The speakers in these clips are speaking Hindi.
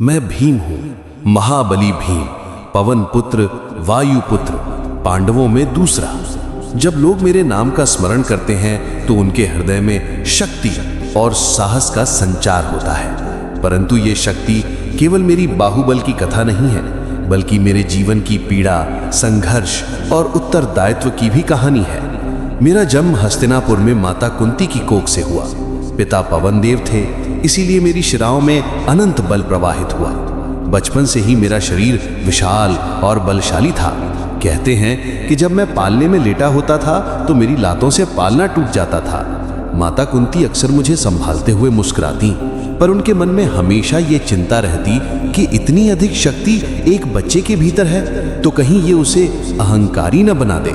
मैं भीम हूं, महाबली भीम, पवन पुत्र, वायु पुत्र, पांडवों में दूसरा। जब लोग मेरे नाम का स्मरण करते हैं तो उनके हृदय में शक्ति और साहस का संचार होता है। परंतु ये शक्ति केवल मेरी बाहुबल की कथा नहीं है, बल्कि मेरे जीवन की पीड़ा, संघर्ष और उत्तरदायित्व की भी कहानी है। मेरा जन्म हस्तिनापुर में माता कुंती की कोख से हुआ। पिता पवन देव थे, इसीलिए मेरी शिराओं में अनंत बल प्रवाहित हुआ। बचपन से ही मेरा शरीर विशाल और बलशाली था। कहते हैं कि जब मैं पालने में लेटा होता था तो मेरी लातों से पालना टूट जाता था। माता कुंती अक्सर मुझे संभालते हुए मुस्कुराती, पर उनके मन में हमेशा ये चिंता रहती कि इतनी अधिक शक्ति एक बच्चे के भीतर है तो कहीं ये उसे अहंकारी न बना दे।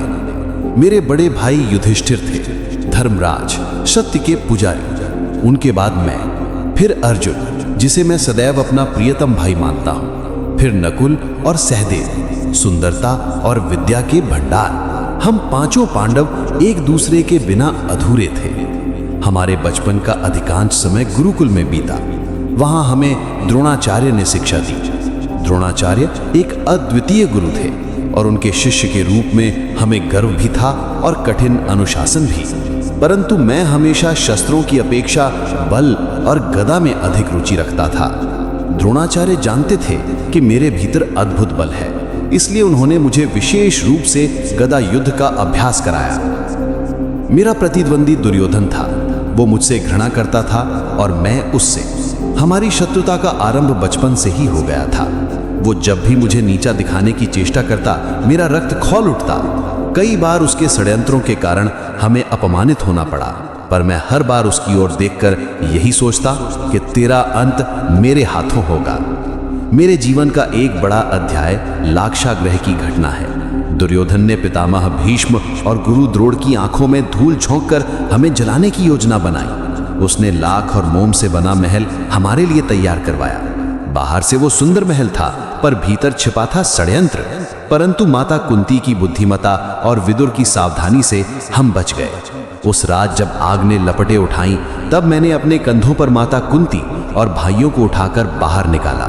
मेरे बड़े भाई युधिष्ठिर थे, धर्मराज, सत्य के पुजारी। उनके बाद मैं, फिर अर्जुन, जिसे मैं सदैव अपना प्रियतम भाई मानता हूं, फिर नकुल और सहदेव, सुंदरता और विद्या के भंडार। हम पांचों पांडव एक दूसरे के बिना अधूरे थे। हमारे बचपन का अधिकांश समय गुरुकुल में बीता। वहां हमें द्रोणाचार्य ने शिक्षा दी। द्रोणाचार्य एक अद्वितीय गुरु थे और उनके शिष्य के रूप में हमें गर्व भी था और कठिन अनुशासन भी। परंतु मैं हमेशा शस्त्रों की अपेक्षा बल और गदा में अधिक रुचि रखता था। द्रोणाचार्य जानते थे कि मेरे भीतर अद्भुत बल है, इसलिए उन्होंने मुझे विशेष रूप से गदा युद्ध का अभ्यास कराया। मेरा प्रतिद्वंदी दुर्योधन था। वो मुझसे घृणा करता था और मैं उससे। हमारी शत्रुता का आरंभ बचपन से ही हो गया था। वो जब भी मुझे नीचा दिखाने की चेष्टा करता, मेरा रक्त खौल उठता। कई बार उसके षड्यंत्रों के कारण हमें अपमानित होना पड़ा, पर मैं हर बार उसकी ओर देखकर यही सोचता कि तेरा अंत मेरे हाथों होगा। मेरे जीवन का एक बड़ा अध्याय लाक्षागृह की घटना है। दुर्योधन ने पितामह भीष्म और गुरु द्रोण की आंखों में धूल झोंककर हमें जलाने की योजना बनाई। उसने लाख और मोम से बना महल हमारे लिए तैयार करवाया। बाहर से वो सुंदर महल था, पर भीतर छिपा था षड्यंत्र। परंतु माता कुंती की बुद्धिमता और विदुर की सावधानी से हम बच गए। उस रात जब आग ने लपटें उठाई, तब मैंने अपने कंधों पर माता कुंती और भाइयों को उठाकर बाहर निकाला।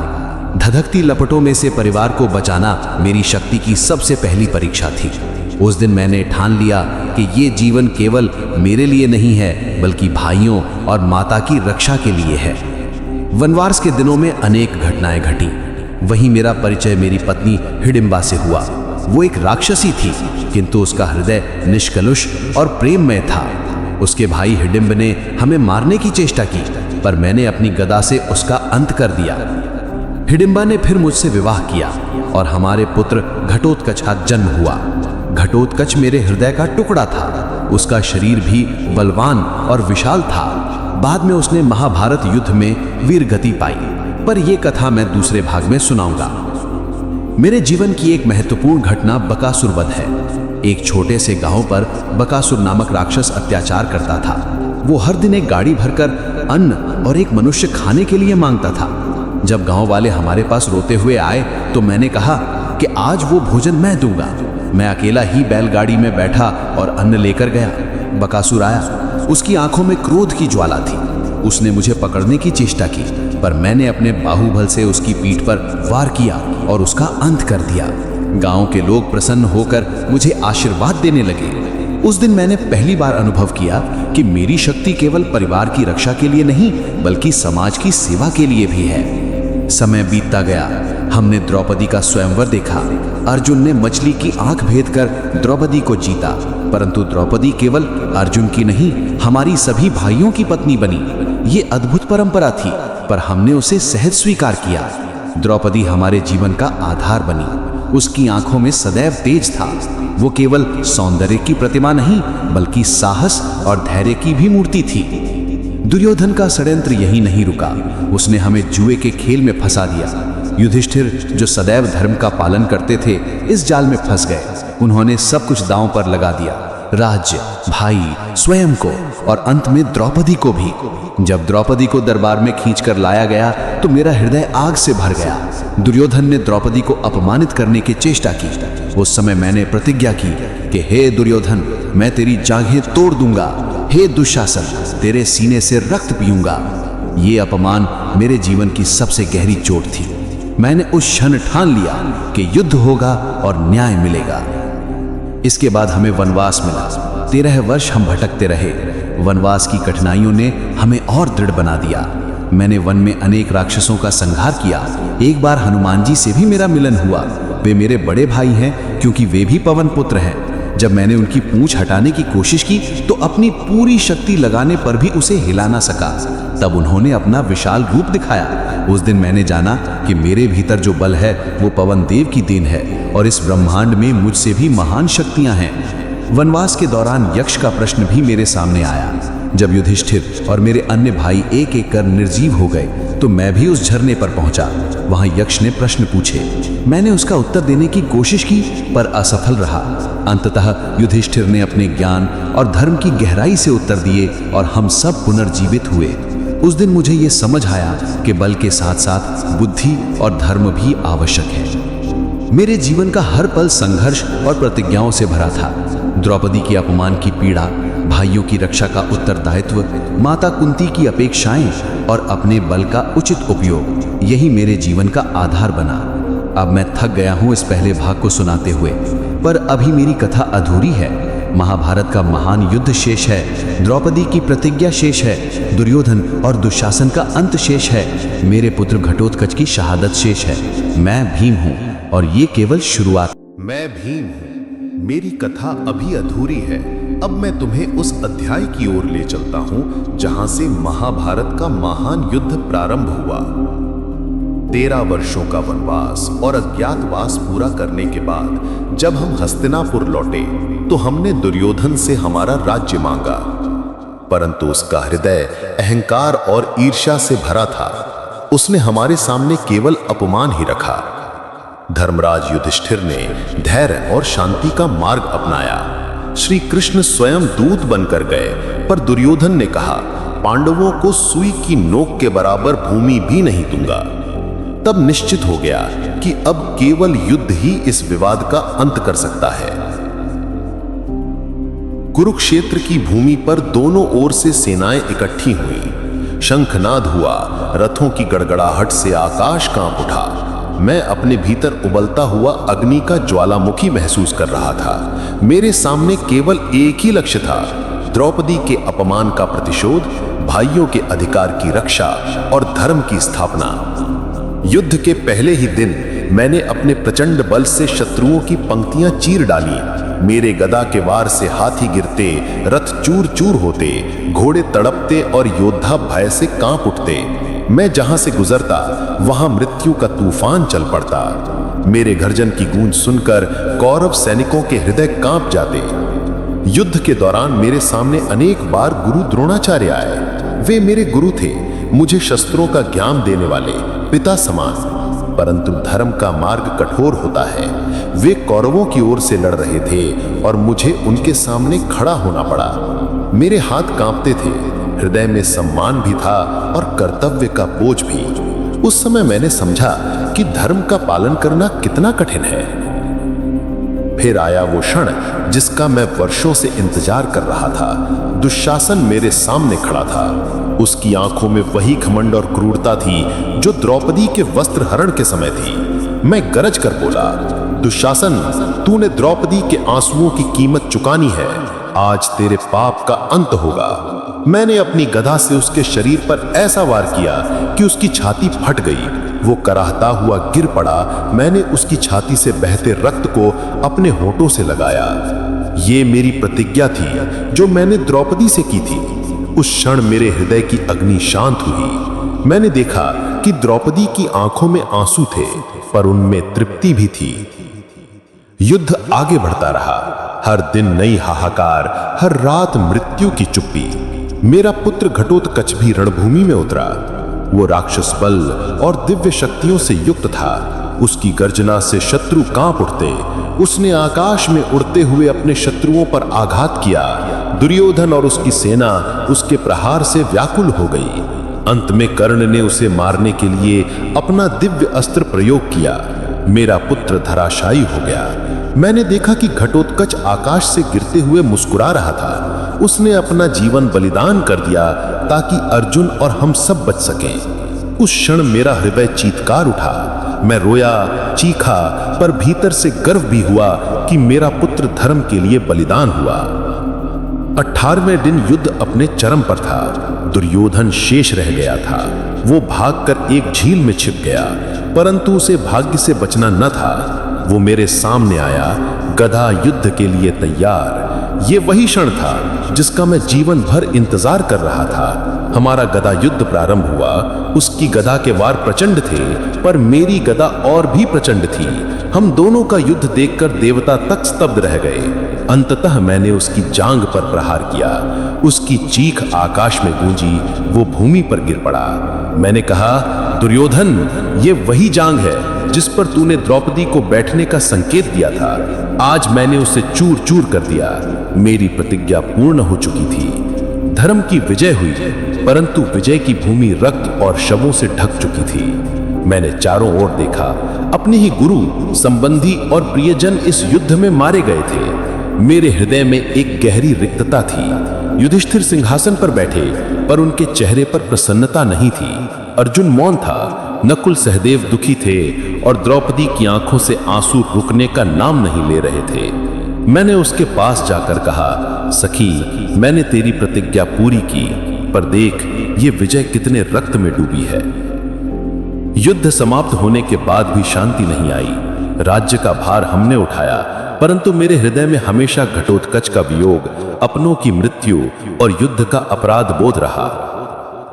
धधकती लपटों में से परिवार को बचाना मेरी शक्ति की सबसे पहली परीक्षा थी। उस दिन मैंने ठान लिया कि ये जीवन केवल मेरे लिए नहीं है, बल्कि भाइयों और माता की रक्षा के लिए है। वनवास के दिनों में अनेक घटनाएं घटी। वहीं मेरा परिचय मेरी पत्नी हिडिंबा से हुआ। वो एक राक्षसी थी, किंतु उसका हृदय निष्कलुष और प्रेममय था। उसके भाई हिडिंब ने हमें मारने की चेष्टा की, पर मैंने अपनी गदा से उसका अंत कर दिया। हिडिंबा ने फिर मुझसे विवाह किया और हमारे पुत्र घटोत्कच का जन्म हुआ। घटोत्कच मेरे हृदय का टुकड़ा था। उसका शरीर भी बलवान और विशाल था। बाद में उसने महाभारत युद्ध में वीर गति पाई, पर यह कथा मैं दूसरे भाग में सुनाऊंगा। मेरे जीवन की एक महत्वपूर्ण घटना बकासुर वध है। एक छोटे से गांव पर बकासुर नामक राक्षस अत्याचार करता था। वो हर दिन एक गाड़ी भरकर अन्न और एक मनुष्य खाने के लिए मांगता था। जब गांव वाले हमारे पास रोते हुए आए तो मैंने कहा कि आज वो भोजन मैं दूंगा। मैं अकेला ही बैलगाड़ी में बैठा और अन्न लेकर गया। बकासुर आया। उसकी आंखों में क्रोध की ज्वाला थी। उसने मुझे पकड़ने की चेष्टा की, पर मैंने अपने बाहुबल से उसकी पीठ पर वार किया और उसका अंत कर दिया। गांव के लोग प्रसन्न होकर मुझे आशीर्वाद देने लगे। उस दिन मैंने पहली बार अनुभव किया कि मेरी शक्ति केवल परिवार की रक्षा के लिए नहीं, बल्कि समाज की सेवा के लिए भी है। समय बीतता गया। हमने द्रौपदी का स्वयंवर देखा। अर्जुन ने मछली की आंख भेद कर द्रौपदी को जीता, परंतु द्रौपदी केवल अर्जुन की नहीं, हमारी सभी भाइयों की पत्नी बनी। ये अद्भुत परंपरा थी, पर हमने उसे सहज स्वीकार किया। द्रौपदी हमारे जीवन का आधार बनी। उसकी आंखों में सदैव तेज था। वो केवल सौंदर्य की प्रतिमा नहीं, बल्कि साहस और धैर्य की भी मूर्ति थी। दुर्योधन का षड्यंत्र यही नहीं रुका। उसने हमें जुए के खेल में फंसा दिया। युधिष्ठिर, जो सदैव धर्म का पालन करते थे, इस जाल में फंस गए। उन्होंने सब कुछ दांव पर लगा दिया, राज्य, भाई, स्वयं को और अंत में द्रौपदी को भी। जब द्रौपदी को दरबार में खींचकर लाया गया तो मेरा हृदय आग से भर गया। दुर्योधन ने द्रौपदी को अपमानित करने की चेष्टा की। उस समय मैंने प्रतिज्ञा की कि हे दुर्योधन, मैं तेरी जांघें तोड़ दूंगा। हे दुशासन, तेरे सीने से रक्त पीऊंगा। ये अपमान मेरे जीवन की सबसे गहरी चोट थी। मैंने उस क्षण ठान लिया कि युद्ध होगा और न्याय मिलेगा। इसके बाद हमें वनवास मिला। 13 वर्ष हम भटकते रहे। वनवास की कठिनाइयों ने हमें और दृढ़ बना दिया। मैंने वन में अनेक राक्षसों का संहार किया। एक बार हनुमान जी से भी मेरा मिलन हुआ। वे मेरे बड़े भाई हैं क्योंकि वे भी पवन पुत्र हैं। जब मैंने उनकी पूंछ हटाने की कोशिश की तो अपनी पूरी शक्ति लगाने पर भी उसे हिला ना सका। तब उन्होंने अपना विशाल रूप दिखाया। उस दिन मैंने जाना कि मेरे भीतर जो बल है वो पवन देव की देन है और इस ब्रह्मांड में मुझसे भी महान शक्तियां हैं। वनवास के दौरान यक्ष का प्रश्न भी मेरे सामने आया। जब युधिष्ठिर और मेरे अन्य भाई एक एक कर निर्जीव हो गए तो मैं भी उस झरने पर पहुंचा। वहां यक्ष ने प्रश्न पूछे। मैंने उसका उत्तर देने की कोशिश की पर असफल रहा। अंततः युधिष्ठिर ने अपने ज्ञान और धर्म की गहराई से उत्तर दिए और हम सब पुनर्जीवित हुए। उस दिन मुझे ये समझ आया कि बल के साथ साथ बुद्धि और धर्म भी आवश्यक है। मेरे जीवन का हर पल संघर्ष और प्रतिज्ञाओं से भरा था। द्रौपदी की अपमान की पीड़ा, भाइयों की रक्षा का उत्तरदायित्व, माता कुंती की अपेक्षाएं और अपने बल का उचित उपयोग, यही मेरे जीवन का आधार बना। अब मैं थक गया हूं इस पहले भाग को सुनाते हुए, पर अभी मेरी कथा अधूरी है। महाभारत का महान युद्ध शेष है, द्रौपदी की प्रतिज्ञा शेष है, दुर्योधन और दुशासन का अंत शेष है, मेरे पुत्र घटोत्कच की शहादत शेष है। मैं भीम हूं और ये केवल शुरुआत। मैं भीम हूं, मेरी कथा अभी अधूरी है। अब मैं तुम्हें उस अध्याय की ओर ले चलता हूं जहां से महाभारत का महान युद्ध प्रारंभ हुआ। 13 वर्षों का वनवास और अज्ञातवास पूरा करने के बाद जब हम हस्तिनापुर लौटे तो हमने दुर्योधन से हमारा राज्य मांगा, परंतु उसका हृदय अहंकार और ईर्ष्या से भरा था। उसने हमारे सामने केवल अपमान ही रखा। धर्मराज युधिष्ठिर ने धैर्य और शांति का मार्ग अपनाया। श्री कृष्ण स्वयं दूत बनकर गए, पर दुर्योधन ने कहा, पांडवों को सुई की नोक के बराबर भूमि भी नहीं दूंगा। तब निश्चित हो गया कि अब केवल युद्ध ही इस विवाद का अंत कर सकता है। कुरुक्षेत्र की भूमि पर दोनों ओर से सेनाएं इकट्ठी हुई। शंखनाद हुआ, रथों की गड़गड़ाहट से आकाश कांप उठा। मैं अपने भीतर उबलता हुआ अग्नि का ज्वालामुखी महसूस कर रहा था। मेरे सामने केवल एक ही लक्ष्य था, द्रौपदी के अपमान का प्रतिशोध, भाइयों के अधिकार की रक्षा और धर्म की स्थापना। युद्ध के पहले ही दिन मैंने अपने प्रचंड बल से शत्रुओं की पंक्तियां चीर डाली। मेरे गदा के वार से हाथी गिरते, रथ चूर चूर होते, घोड़े तड़पते और योद्धा भय से कांप उठते। मैं जहां से गुजरता वहां मृत्यु का तूफान चल पड़ता। मेरे गर्जन की गूंज सुनकर कौरव सैनिकों के हृदय कांप जाते। युद्ध के दौरान मेरे सामने अनेक बार गुरु द्रोणाचार्य आए। वे मेरे गुरु थे, मुझे शस्त्रों का ज्ञान देने वाले, पिता समान। परंतु धर्म का मार्ग कठोर होता है। वे कौरवों की ओर से लड़ रहे थे और मुझे उनके सामने खड़ा होना पड़ा। मेरे हाथ कांपते थे, हृदय में सम्मान भी था और कर्तव्य का बोझ भी। उस समय मैंने समझा कि धर्म का पालन करना कितना कठिन है। फिर आया वो क्षण जिसका मैं वर्षों से इंतजार कर रहा था। दुशासन मेरे सामने खड़ा था। उसकी आंखों में वही घमंड और क्रूरता थी जो द्रौपदी के वस्त्र हरण के समय थी। मैं गरज कर बोला, दुशासन, तूने द्रौपदी के आंसुओं की कीमत चुकानी है। आज तेरे पाप का अंत होगा। मैंने अपनी गदा से उसके शरीर पर ऐसा वार किया कि उसकी छाती फट गई। वो कराहता हुआ गिर पड़ा। मैंने उसकी छाती से बहते रक्त को अपने होठों से लगाया। ये मेरी प्रतिज्ञा थी जो मैंने द्रौपदी से की थी। उस क्षण मेरे हृदय की अग्नि शांत हुई। मैंने देखा कि द्रौपदी की आंखों में आंसू थे, पर उनमें तृप्ति भी थी। युद्ध आगे बढ़ता रहा। हर दिन नई हाहाकार, हर रात मृत्यु की चुप्पी। मेरा पुत्र घटोत्कच भी रणभूमि में उतरा। वो राक्षस बल और दिव्य शक्तियों से युक्त था। उसकी गर्जना से शत्रु कांप उठते। उसने आकाश में उड़ते हुए अपने शत्रुओं पर आघात किया। दुर्योधन और उसकी सेना उसके प्रहार से व्याकुल हो गई। अंत में कर्ण ने उसे मारने के लिए अपना दिव्य अस्त्र प्रयोग किया। मेरा पुत्र धराशायी हो गया। मैंने देखा कि घटोत्कच आकाश से गिरते हुए मुस्कुरा रहा था। उसने अपना जीवन बलिदान कर दिया ताकि अर्जुन और हम सब बच सकें। उस क्षण मेरा हृदय चीत्कार उठा। मैं रोया, चीखा, पर भीतर से गर्व भी हुआ कि मेरा पुत्र धर्म के लिए बलिदान हुआ। 18वें दिन युद्ध अपने चरम पर था। दुर्योधन शेष रह गया था। वो भागकर एक झील में छिप गया, परंतु उसे भाग्य से बचना न था। वो मेरे सामने आया, गदा युद्ध के लिए तैयार। ये वही क्षण था जिसका मैं जीवन भर इंतजार कर रहा था। हमारा गदा युद्ध प्रारंभ हुआ। उसकी गदा के वार प्रचंड थे, पर मेरी गदा और भी प्रचंड थी। हम दोनों का युद्ध देखकर देवता तक स्तब्ध रह गए। अंततः मैंने उसकी जांघ पर प्रहार किया। उसकी चीख आकाश में गूंजी। वो भूमि पर गिर पड़ा। मैंने कहा, दुर्योधन, ये वही जांघ है जिस पर तूने द्रौपदी को बैठने का संकेत दिया था। आज मैंने उसे चूर चूर कर दिया। मेरी प्रतिज्ञा पूर्ण हो चुकी थी। धर्म की विजय हुई, परंतु विजय की भूमि रक्त और शवों से ढक चुकी थी। मैंने चारों ओर देखा। अपने ही गुरु, संबंधी और प्रियजन इस युद्ध में मारे गए थे। मेरे हृदय में एक गहरी रिक्तता थी। युधिष्ठिर सिंहासन पर बैठे, पर उनके चेहरे पर प्रसन्नता नहीं थी। अर्जुन मौन था। नकुल सहदेव दुखी थे और द्रौपदी की आंखों से आंसू रुकने का नाम नहीं ले रहे थे। मैंने उसके पास जाकर कहा, सखी, मैंने तेरी प्रतिज्ञा पूरी की, पर देख, ये विजय कितने रक्त में डूबी है। युद्ध समाप्त होने के बाद भी शांति नहीं आई। राज्य का भार हमने उठाया, परंतु मेरे हृदय में हमेशा घटोत्कच का वियोग, अपनों की मृत्यु और युद्ध का अपराध बोध रहा।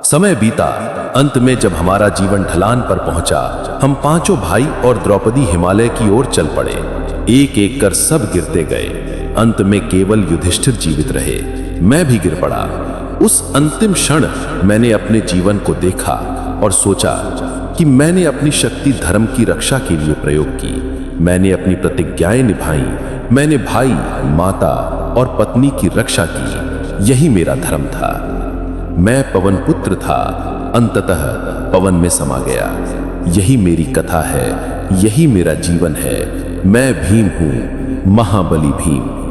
समय बीता। अंत में जब हमारा जीवन ढलान पर पहुंचा, हम पांचों भाई और द्रौपदी हिमालय की ओर चल पड़े। एक एक कर सब गिरते गए। अंत में केवल युधिष्ठिर जीवित रहे। मैं भी गिर पड़ा। उस अंतिम क्षण मैंने अपने जीवन को देखा और सोचा कि मैंने अपनी शक्ति धर्म की रक्षा के लिए प्रयोग की। मैंने अपनी प्रतिज्ञाएं निभाई। मैंने भाई, माता और पत्नी की रक्षा की। यही मेरा धर्म था। मैं पवन पुत्र था, अंततः पवन में समा गया। यही मेरी कथा है, यही मेरा जीवन है। मैं भीम हूं, महाबली भीम।